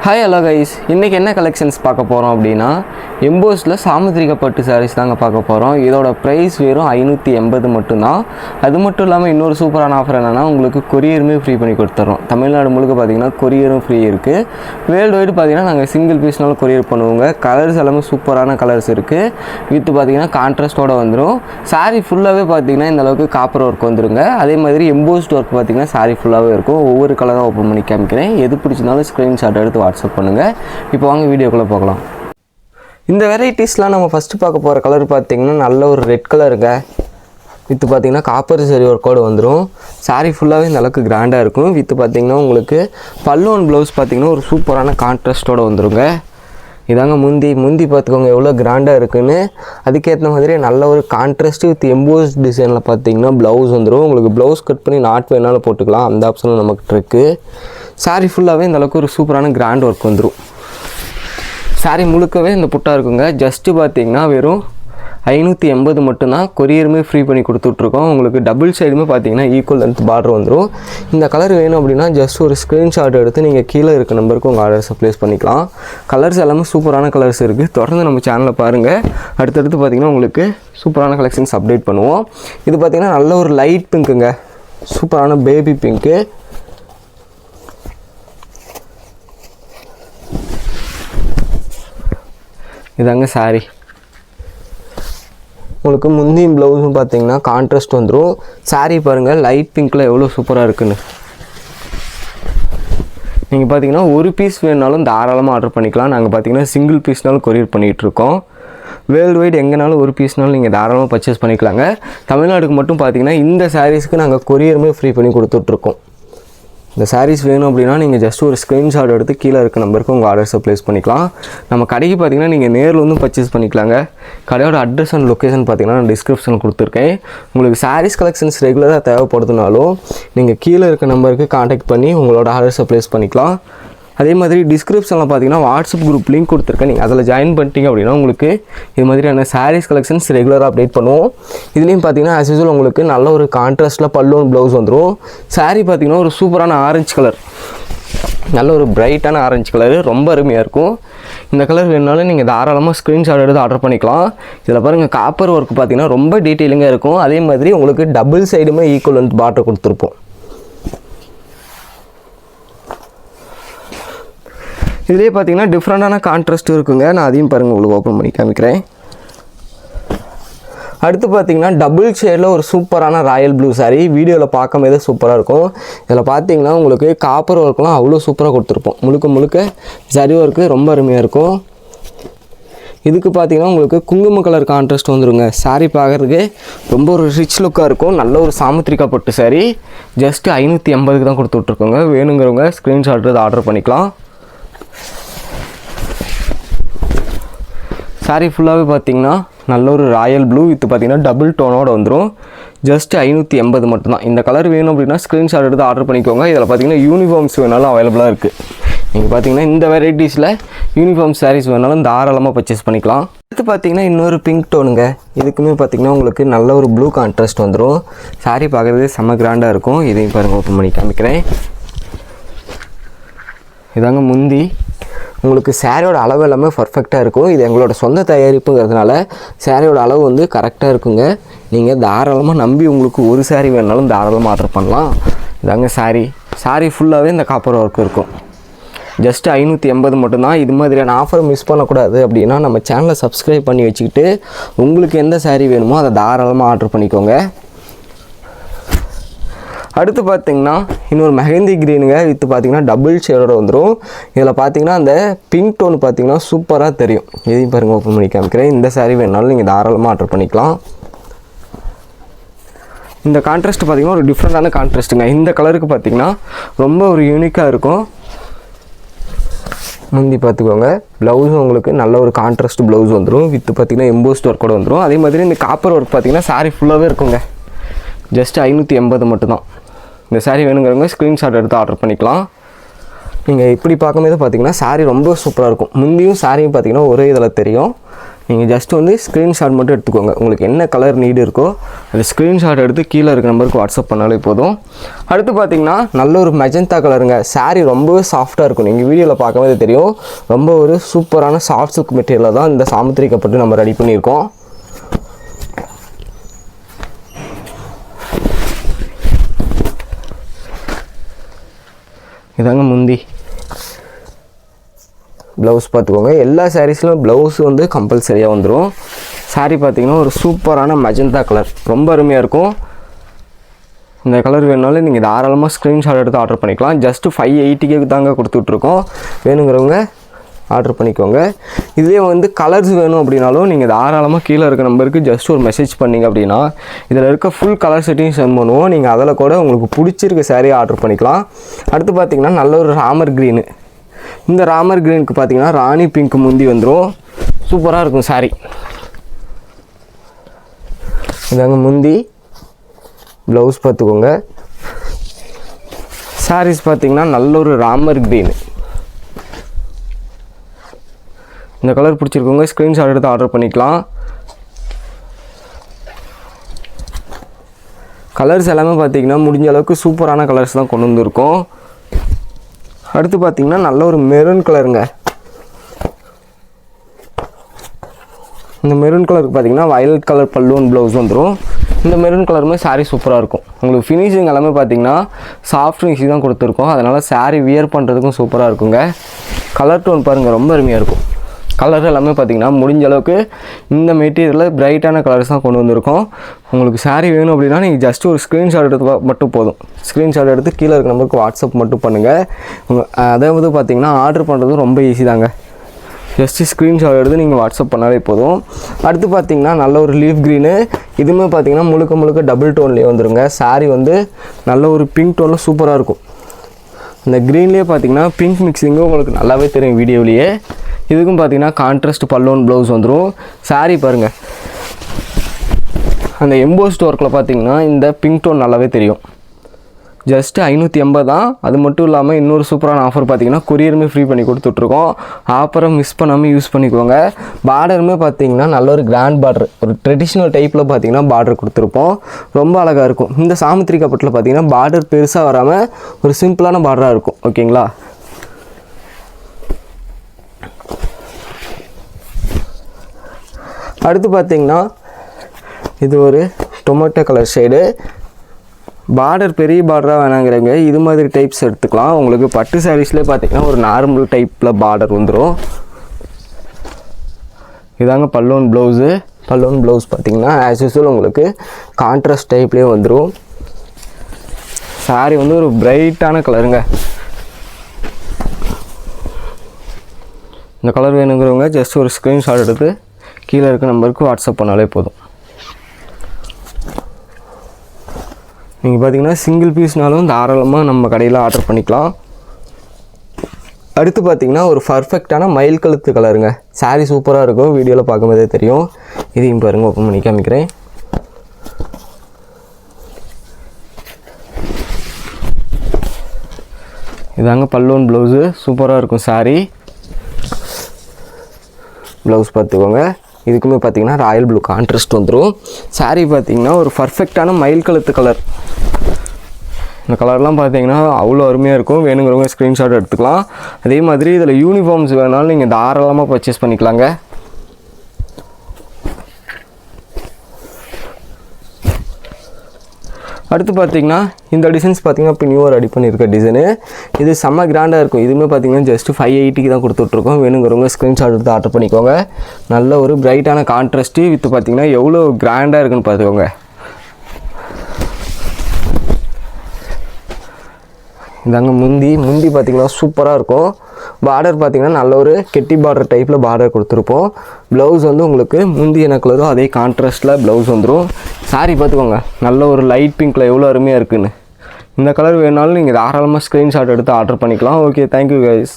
Hi hello guys, இன்றைக்கி என்ன collections பார்க்க போகிறோம் அப்படின்னா எம்போஸில் சாமுத்திரிகா பட்டு சாரீஸ் தாங்க பார்க்க போகிறோம். இதோட ப்ரைஸ் வெறும் 580 மட்டும்தான். அது மட்டும் இல்லாமல் இன்னொரு சூப்பரான ஆஃபர் என்னென்னா உங்களுக்கு கொரியருமே ஃப்ரீ பண்ணி கொடுத்துட்றோம். தமிழ்நாடு முழுக்க பார்த்திங்கன்னா கொரியரும் ஃப்ரீ இருக்குது. வேர்ல்டு வைடு பார்த்திங்கன்னா நாங்கள் சிங்கிள் பீஸ்னாலும் கொரியர் பண்ணுவோங்க. கலர்ஸ் எல்லாமே சூப்பரான கலர்ஸ் இருக்குது. வித்து பார்த்திங்கன்னா கான்ட்ராஸ்ட்டோடு வந்துடும். சாரீ ஃபுல்லாகவே பார்த்திங்கன்னா இந்த அளவுக்கு காப்பர் ஒர்க் வந்துடுங்க. அதே மாதிரி எம்போஸ்ட் ஒர்க் பார்த்திங்கன்னா சாரீ ஃபுல்லாகவே இருக்கும். ஒவ்வொரு கலராக ஓப்பன் பண்ணி காமிக்கிறேன். எது பிடிச்சிருந்தாலும் ஸ்க்ரீன்ஷாட் எடுத்து வாட்ஸ்அப் பண்ணுங்கள். இப்போ வாங்க வீடியோக்குள்ளே போகலாம். இந்த வெரைட்டிஸ்லாம் நம்ம ஃபஸ்ட்டு பார்க்க போகிற கலர் பார்த்திங்கன்னா நல்ல ஒரு ரெட் கலருங்க. வித்து பார்த்திங்கன்னா காப்பர் சரி ஒர்க்கோடு வந்துடும். சாரீ ஃபுல்லாகவே இந்த அளவுக்கு கிராண்டாக இருக்கும். வித்து பார்த்திங்கன்னா உங்களுக்கு பல்லு அண்ட் ப்ளவுஸ் பார்த்திங்கன்னா ஒரு சூப்பரான கான்ட்ராஸ்ட்டோடு வந்துடுங்க. இதாங்க முந்தி பார்த்துக்கோங்க எவ்வளோ கிராண்டாக இருக்குதுன்னு. அதுக்கேற்ற மாதிரி நல்ல ஒரு கான்ட்ராஸ்ட் வித் எம்போஸ் டிசைனில் பார்த்திங்கன்னா ப்ளவுஸ் வந்துடும். உங்களுக்கு ப்ளவுஸ் கட் பண்ணி நாட் வேணாலும் போட்டுக்கலாம். அந்த ஆப்ஷனும் நமக்கு இருக்குது. சாரீ ஃபுல்லாகவே இந்த அளவுக்கு ஒரு சூப்பரான கிராண்ட் ஒர்க் வந்துடும். சாரீ முழுக்கவே இந்த புட்டா இருக்குங்க. ஜஸ்ட்டு பார்த்திங்கன்னா வெறும் 580 மட்டும்தான். கொரியருமே ஃப்ரீ பண்ணி கொடுத்துட்ருக்கோம். உங்களுக்கு டபுள் சைடுமே பார்த்திங்கன்னா ஈக்குவல் லென்த் பார்டர் வந்துடும். இந்த கலர் வேணும் அப்படின்னா ஜஸ்ட் ஒரு ஸ்க்ரீன்ஷாட் எடுத்து நீங்கள் கீழே இருக்க நம்பருக்கு உங்கள் ஆர்டர்ஸை ப்ளேஸ் பண்ணிக்கலாம். கலர்ஸ் எல்லாமே சூப்பரான கலர்ஸ் இருக்குது. தொடர்ந்து நம்ம சேனலில் பாருங்கள். அடுத்தடுத்து பார்த்திங்கன்னா உங்களுக்கு சூப்பரான கலெக்ஷன்ஸ் அப்டேட் பண்ணுவோம். இது பார்த்திங்கன்னா நல்ல ஒரு லைட் பிங்க்குங்க. சூப்பரான பேபி பிங்க்கு. இதாங்க சாரீ. உங்களுக்கு முந்தியும் ப்ளவுஸும் பார்த்தீங்கன்னா கான்ட்ராஸ்ட் வந்துடும். சாரீ பாருங்கள் லைட் பிங்க்கில் எவ்வளோ சூப்பராக இருக்குன்னு. நீங்கள் பார்த்தீங்கன்னா ஒரு பீஸ் வேணுனாலும் தாராளமாக ஆர்டர் பண்ணிக்கலாம். நாங்கள் பார்த்தீங்கன்னா சிங்கிள் பீஸ்னாலும் கொரியர் பண்ணிகிட்ருக்கோம். வேர்ல்டு வைடு எங்கேனாலும் ஒரு பீஸ்னாலும் நீங்கள் தாராளமாக பர்ச்சேஸ் பண்ணிக்கலாங்க. தமிழ்நாடுக்கு மட்டும் பார்த்தீங்கன்னா இந்த சாரீஸ்க்கு நாங்கள் கொரியருமே ஃப்ரீ பண்ணி கொடுத்துட்ருக்கோம். இந்த சாரீஸ் வேணும் அப்படின்னா நீங்கள் ஜஸ்ட் ஒரு ஸ்க்ரீன்ஷாட் எடுத்து கீழே இருக்க நம்பருக்கு உங்கள் ஆர்டர்ஸை ப்ளேஸ் பண்ணிக்கலாம். நம்ம கடைக்கு பார்த்தீங்கன்னா நீங்கள் நேரில் வந்து பர்ச்சேஸ் பண்ணிக்கலாங்க. கடையோட அட்ரஸ் அண்ட் லொக்கேஷன் பார்த்தீங்கன்னா நான் டிஸ்கிரிப்ஷனில் கொடுத்துருக்கேன். உங்களுக்கு சாரீஸ் கலெக்ஷன்ஸ் ரெகுலராக தேவைப்படுதுனாலும் நீங்கள் கீழே இருக்க நம்பருக்கு காண்டாக்ட் பண்ணி உங்களோட ஆர்டர்ஸை ப்ளேஸ் பண்ணிக்கலாம். அதே மாதிரி டிஸ்கிரிப்ஷனில் பார்த்தீங்கன்னா வாட்ஸ்அப் குரூப் லிங்க் கொடுத்துருக்கேன். நீங்கள் அதில் ஜாயின் பண்ணிட்டீங்க அப்படின்னா உங்களுக்கு இது மாதிரியான சாரீஸ் கலெக்ஷன்ஸ் ரெகுலராக அப்டேட் பண்ணுவோம். இதுலேயும் பார்த்தீங்கன்னா ஆஸ் யூசுவல் உங்களுக்கு நல்ல ஒரு கான்ட்ராஸ்ட்டில் பல்லுவன் ப்ளவுஸ் வந்துடும். சாரீ பார்த்தீங்கன்னா ஒரு சூப்பரான ஆரஞ்சு கலர், நல்ல ஒரு பிரைட்டான ஆரஞ்சு கலரு, ரொம்ப அருமையாக இருக்கும். இந்த கலர் வேணுனாலும் நீங்கள் தாராளமாக ஸ்க்ரீன்ஷாட் எடுத்து ஆர்டர் பண்ணிக்கலாம். இதில் பாருங்கள் காப்பர் ஒர்க் பார்த்தீங்கன்னா ரொம்ப டீட்டெயிலிங்காக இருக்கும். அதே மாதிரி உங்களுக்கு டபுள் சைடுமே ஈக்குவல் லென்த் பார்டர் கொடுத்துருப்போம். இதுலேயே பார்த்தீங்கன்னா டிஃப்ரெண்ட்டான கான்ட்ராஸ்ட் இருக்குங்க. நான் அதையும் பாருங்கள் உங்களுக்கு ஓப்பன் பண்ணி காமிக்கிறேன். அடுத்து பார்த்தீங்கன்னா டபுள் ஷேடில் ஒரு சூப்பரான ராயல் ப்ளூ சாரீ. வீடியோவில் பார்க்கும்போதே சூப்பராக இருக்கும். இதில் பார்த்தீங்கன்னா உங்களுக்கு காப்பர் ஒர்க்லாம் அவ்வளோ சூப்பராக கொடுத்துருப்போம். முழுக்க சரி ஒர்க்கு ரொம்ப அருமையாக இருக்கும். இதுக்கு பார்த்தீங்கன்னா உங்களுக்கு குங்கும கலர் கான்ட்ராஸ்ட் வந்துடுங்க. சாரீ பார்க்குறதுக்கு ரொம்ப ஒரு ரிச் லுக்காக இருக்கும். நல்ல ஒரு சாமுத்திரிகா பட்டு சாரீ. ஜஸ்ட்டு 580க்கு தான் கொடுத்துட்ருக்கோங்க. வேணுங்கிறவங்க ஸ்க்ரீன்ஷாட் எடுத்து ஆர்டர் பண்ணிக்கலாம். சாரீ ஃபுல்லாகவே பார்த்திங்கன்னா நல்ல ஒரு ராயல் ப்ளூ வித் பார்த்திங்கன்னா டபுள் டோனோடு வந்துடும். ஜஸ்ட் 580 மட்டும்தான். இந்த கலர் வேணும் அப்படின்னா ஸ்க்ரீன்ஷாட் எடுத்து ஆர்டர் பண்ணிக்கோங்க. இதில் பார்த்திங்கன்னா யூனிஃபார்ம்ஸ் வேணாலும் அவைலபிளாக இருக்குது. நீங்கள் பார்த்திங்கன்னா இந்த வெரைட்டிஸில் யூனிஃபார்ம் சாரீஸ் வேணாலும் தாராளமாக பர்ச்சேஸ் பண்ணிக்கலாம். அடுத்து பார்த்திங்கன்னா இன்னொரு பிங்க் டோனுங்க. இதுக்குமே பார்த்திங்கன்னா உங்களுக்கு நல்ல ஒரு ப்ளூ கான்ட்ராஸ்ட் வந்துடும். சாரீ பார்க்குறது செம்ம கிராண்டாக இருக்கும். இதையும் பாருங்கள் ஓப்பன் பண்ணி காமிக்கிறேன். இதாங்க முந்தி. உங்களுக்கு சாரியோட அளவு எல்லாமே பர்ஃபெக்டாக இருக்கும். இது எங்களோட சொந்த தயாரிப்புங்கிறதுனால சாரியோட அளவு வந்து கரெக்டாக இருக்குங்க. நீங்கள் தாராளமாக நம்பி உங்களுக்கு ஒரு சாரீ வேணாலும் தாராளமாக ஆர்டர் பண்ணலாம். இதாங்க சாரீ ஃபுல்லாகவே இந்த காப்பர் ஒர்க் இருக்கும். ஜஸ்ட்டு 580 மட்டும்தான். இது மாதிரியான ஆஃபர் மிஸ் பண்ணக்கூடாது அப்படின்னா நம்ம சேனலை சப்ஸ்கிரைப் பண்ணி வச்சுக்கிட்டு உங்களுக்கு எந்த சாரீ வேணுமோ அதை தாராளமாக ஆர்டர் பண்ணிக்கோங்க. அடுத்து பார்த்திங்கன்னா இன்னொரு மெஹந்தி க்ரீனுங்க. வித்து பார்த்திங்கன்னா டபுள் ஷேடோட வந்துடும். இதில் பார்த்திங்கன்னா அந்த பிங்க் டோன் பார்த்திங்கன்னா சூப்பராக தெரியும். எதையும் பாருங்கள் ஓப்பன் பண்ணி காமிக்கிறேன். இந்த சாரீ வேணாலும் நீங்கள் தாராளமாக ஆர்டர் பண்ணிக்கலாம். இந்த கான்ட்ராஸ்ட் பார்த்திங்கன்னா ஒரு டிஃப்ரெண்ட்டான கான்ட்ராஸ்ட்டுங்க. இந்த கலருக்கு பார்த்திங்கன்னா ரொம்ப ஒரு யூனிக்காக இருக்கும். முந்தி பார்த்துக்கோங்க. ப்ளவுஸும் உங்களுக்கு நல்ல ஒரு கான்ட்ராஸ்ட் ப்ளவுஸ் வந்துடும். வித்து பார்த்திங்கன்னா எம்போஸ்ட் ஒர்க்கோட வந்துடும். அதே மாதிரி இந்த காப்பர் ஒர்க் பார்த்திங்கன்னா சாரீ ஃபுல்லாகவே இருக்குங்க. ஜஸ்ட்டு 580 மட்டும்தான். இந்த சாரீ வேணுங்கிறவங்க ஸ்க்ரீன்ஷாட் எடுத்து ஆர்டர் பண்ணிக்கலாம். நீங்கள் இப்படி பார்க்கும்போது பார்த்திங்கன்னா சாரீ ரொம்ப சூப்பராக இருக்கும். முந்தியும் சாரியும் பார்த்திங்கன்னா ஒரே இதில் தெரியும். நீங்கள் ஜஸ்ட் வந்து ஸ்க்ரீன்ஷாட் மட்டும் எடுத்துக்கோங்க. உங்களுக்கு என்ன கலர் நீடு இருக்கோ அந்த ஸ்க்ரீன்ஷாட் எடுத்து கீழே இருக்க நம்பருக்கு வாட்ஸ்அப் பண்ணாலே போதும். அடுத்து பார்த்தீங்கன்னா நல்ல ஒரு மெஜந்தா கலருங்க. சாரீ ரொம்பவே சாஃப்டாக இருக்கும். நீங்கள் வீடியோவில் பார்க்கும்போது தெரியும், ரொம்ப ஒரு சூப்பரான சாஃப்ட் சில்க் மெட்டீரியலில் தான் இந்த சாமுத்திரிகா பட்டு நம்ம ரெடி பண்ணியிருக்கோம். இதாங்க முந்தி. ப்ளவுஸ் பார்த்துக்கோங்க. எல்லா சாரீஸ்லையும் ப்ளவுஸ் வந்து கம்பல்சரியாக வந்துடும். சாரீ பார்த்திங்கன்னா ஒரு சூப்பரான மெஜந்தா கலர், ரொம்ப அருமையாக இருக்கும். இந்த கலர் வேணுனாலும் நீங்கள் தாராளமாக ஸ்க்ரீன்ஷாட் எடுத்து ஆர்டர் பண்ணிக்கலாம். ஜஸ்ட்டு 580 தாங்க கொடுத்துட்ருக்கோம். வேணுங்கிறவங்க ஆர்டர் பண்ணிக்கோங்க. இதே வந்து கலர்ஸ் வேணும் அப்படின்னாலும் நீங்கள் தாராளமாக கீழே இருக்க நம்பருக்கு ஜஸ்ட் ஒரு மெசேஜ் பண்ணிங்க அப்படின்னா இதில் இருக்க ஃபுல் கலர் செட்டிங் சென்ட் பண்ணுவோம். நீங்கள் அதில் கூட உங்களுக்கு பிடிச்சிருக்க சாரீ ஆர்டர் பண்ணிக்கலாம். அடுத்து பார்த்திங்கன்னா நல்ல ஒரு ராமர் க்ரீனு. இந்த ராமர் க்ரீனுக்கு பார்த்திங்கன்னா ராணி பிங்க் முந்தி வந்துடும். சூப்பராக இருக்கும் சாரீ. இதாங்க முந்தி. ப்ளவுஸ் பார்த்துக்கோங்க. சாரீஸ் பார்த்திங்கன்னா நல்ல ஒரு ராமர் க்ரீனு. இந்த கலர் பிடிச்சிருக்கவங்க ஸ்க்ரீன்ஷாட் எடுத்து ஆர்டர் பண்ணிக்கலாம். கலர்ஸ் எல்லாமே பார்த்திங்கன்னா முடிஞ்ச அளவுக்கு சூப்பரான கலர்ஸ் தான் கொண்டு வந்துருக்கோம். அடுத்து பார்த்திங்கன்னா நல்ல ஒரு மெரூன் கலருங்க. இந்த மெரூன் கலருக்கு பார்த்திங்கன்னா வயலட் கலர் பல்லுவன் ப்ளவுஸ் வந்துடும். இந்த மெரூன் கலருமே சாரீ சூப்பராக இருக்கும். உங்களுக்கு ஃபினிஷிங் எல்லாமே பார்த்திங்கன்னா சாஃப்ட் ஃபினிஷிங் தான் கொடுத்துருக்கோம். அதனால் சாரீ வியர் பண்ணுறதுக்கும் சூப்பராக இருக்குங்க. கலர் டோன் பாருங்கள், ரொம்ப அருமையாக இருக்கும். கலர் எல்லாமே பார்த்திங்கன்னா முடிஞ்ச அளவுக்கு இந்த மெட்டீரியலில் பிரைட்டான கலர்ஸ் தான் கொண்டு வந்திருக்கோம். உங்களுக்கு சாரீ வேணும் அப்படின்னா நீங்கள் ஜஸ்ட் ஒரு ஸ்க்ரீன்ஷாட் எடுத்து மட்டும் போதும். ஸ்க்ரீன்ஷாட் எடுத்து கீழே இருக்க நம்பருக்கு வாட்ஸ்அப் மட்டும் பண்ணுங்கள். அதே வந்து பார்த்திங்கன்னா ஆர்டர் பண்ணுறதும் ரொம்ப ஈஸி தாங்க. ஜஸ்ட்டு ஸ்க்ரீன்ஷாட் எடுத்து நீங்கள் வாட்ஸ்அப் பண்ணாலே போதும். அடுத்து பார்த்திங்கன்னா நல்ல ஒரு லீஃப் க்ரீனு. இதுவுமே பார்த்திங்கன்னா முழுக்க டபுள் டோன்லேயே வந்துடுங்க. சாரீ வந்து நல்ல ஒரு பிங்க் டோனில் சூப்பராக இருக்கும். இந்த க்ரீன்லேயே பார்த்திங்கன்னா பிங்க் மிக்சிங்கும் உங்களுக்கு நல்லாவே தெரியும் வீடியோவிலேயே. இதுக்கும் பார்த்திங்கன்னா கான்ட்ராஸ்ட் பல்லுவன் ப்ளவுஸ் வந்துடும். சாரீ பாருங்கள், அந்த எம்போஸ்ட் ஒர்க்கில் பார்த்திங்கன்னா இந்த பிங்க் டோன் நல்லாவே தெரியும். ஜஸ்ட்டு 580 தான். அது மட்டும் இல்லாமல் இன்னொரு சூப்பரான ஆஃபர் பார்த்திங்கன்னா கொரியருமே ஃப்ரீ பண்ணி கொடுத்துட்ருக்கோம். ஆஃபரை மிஸ் பண்ணாமல் யூஸ் பண்ணிக்கோங்க. பார்டருமே பார்த்திங்கன்னா நல்ல ஒரு கிராண்ட் பார்டர், ஒரு ட்ரெடிஷ்னல் டைப்பில் பார்த்திங்கன்னா பார்டர் கொடுத்துருப்போம். ரொம்ப அழகாக இருக்கும். இந்த சாமுத்திரிகா பட்டில் பார்த்திங்கன்னா பார்டர் பெருசாக வராமல் ஒரு சிம்பிளான பார்டராக இருக்கும். ஓகேங்களா? அடுத்து பார்த்திங்கன்னா இது ஒரு டொமேட்டோ கலர் ஷேடு. பார்டர் பெரிய பார்டராக வேணாங்கிறவங்க இது மாதிரி டைப்ஸ் எடுத்துக்கலாம். உங்களுக்கு பட்டு சாரீஸ்லேயே பார்த்திங்கன்னா ஒரு நார்மல் டைப்பில் பார்டர் வந்துடும். இதாங்க பல்லுவன் ப்ளவுஸு. பல்லுவன் ப்ளவுஸ் பார்த்திங்கன்னா ஆஸ் யூஸ்வல் உங்களுக்கு கான்ட்ராஸ்ட் டைப்லேயே வந்துடும். சாரீ வந்து ஒரு பிரைட்டான கலருங்க. இந்த கலர் வேணுங்கிறவங்க ஜஸ்ட் ஒரு ஸ்க்ரீன்ஷாட் எடுத்து கீழே இருக்க நம்பருக்கு வாட்ஸ்அப் பண்ணாலே போதும். நீங்கள் பார்த்தீங்கன்னா சிங்கிள் பீஸ்னாலும் தாராளமாக நம்ம கடையில் ஆர்டர் பண்ணிக்கலாம். அடுத்து பார்த்திங்கன்னா ஒரு பர்ஃபெக்டான மயில் கழுத்து கலருங்க. சாரீ சூப்பராக இருக்கும். வீடியோவில் பார்க்கும்போதே தெரியும். இதையும் பாருங்கள், ஓப்பன் பண்ணி காமிக்கிறேன். இதாங்க பல்லுவன் ப்ளவுஸு. சூப்பராக இருக்கும் சாரீ. ப்ளவுஸ் பார்த்துக்கோங்க. இதுக்குமே பார்த்திங்கன்னா ராயல் ப்ளூ கான்ட்ராஸ்ட் வந்துடும். சாரீ பார்த்திங்கன்னா ஒரு பர்ஃபெக்டான மயில் கழுத்து கலர். இந்த கலர்லாம் பார்த்திங்கன்னா அவ்வளோ அருமையாக இருக்கும். வேணுங்கிறவங்க ஸ்க்ரீன்ஷாட் எடுத்துக்கலாம். அதே மாதிரி இதில் யூனிஃபார்ம்ஸ் வேணாலும் நீங்கள் தாராளமாக பர்ச்சேஸ் பண்ணிக்கலாங்க. அடுத்து பார்த்திங்கன்னா இந்த டிசைன்ஸ் பார்த்திங்கன்னா இப்போ நியூவாக ரெடி பண்ணியிருக்க டிசைனு. இது செம்ம கிராண்டாக இருக்கும். இதுவுமே பார்த்திங்கன்னா ஜஸ்ட்டு 580 தான் கொடுத்துட்ருக்கோம். வேணுங்கிறவங்க ஸ்க்ரீன்ஷாட் எடுத்து ஆர்டர் பண்ணிக்கோங்க. நல்ல ஒரு பிரைட்டான கான்ட்ராஸ்ட்டு வித் பார்த்திங்கன்னா எவ்வளோ கிராண்டாக இருக்குன்னு பார்த்துக்கோங்க. இதாங்க முந்தி பார்த்திங்கன்னா சூப்பராக இருக்கும். பார்டர் பார்த்திங்கன்னா நல்ல ஒரு கெட்டி பார்டர் டைப்பில் பார்டர் கொடுத்துருப்போம். ப்ளவுஸ் வந்து உங்களுக்கு முந்தி என்ன கலரோ அதே கான்ட்ராஸ்ட்டில் ப்ளவுஸ் வந்துடும். சாரீ பார்த்துக்கோங்க, நல்ல ஒரு லைட் பிங்க்கில் எவ்வளோ அருமையாக இருக்குதுன்னு. இந்த கலர் வேணாலும் நீங்கள் தாராளமாக ஸ்க்ரீன்ஷாட் எடுத்து ஆர்டர் பண்ணிக்கலாம். Okay, thank you guys.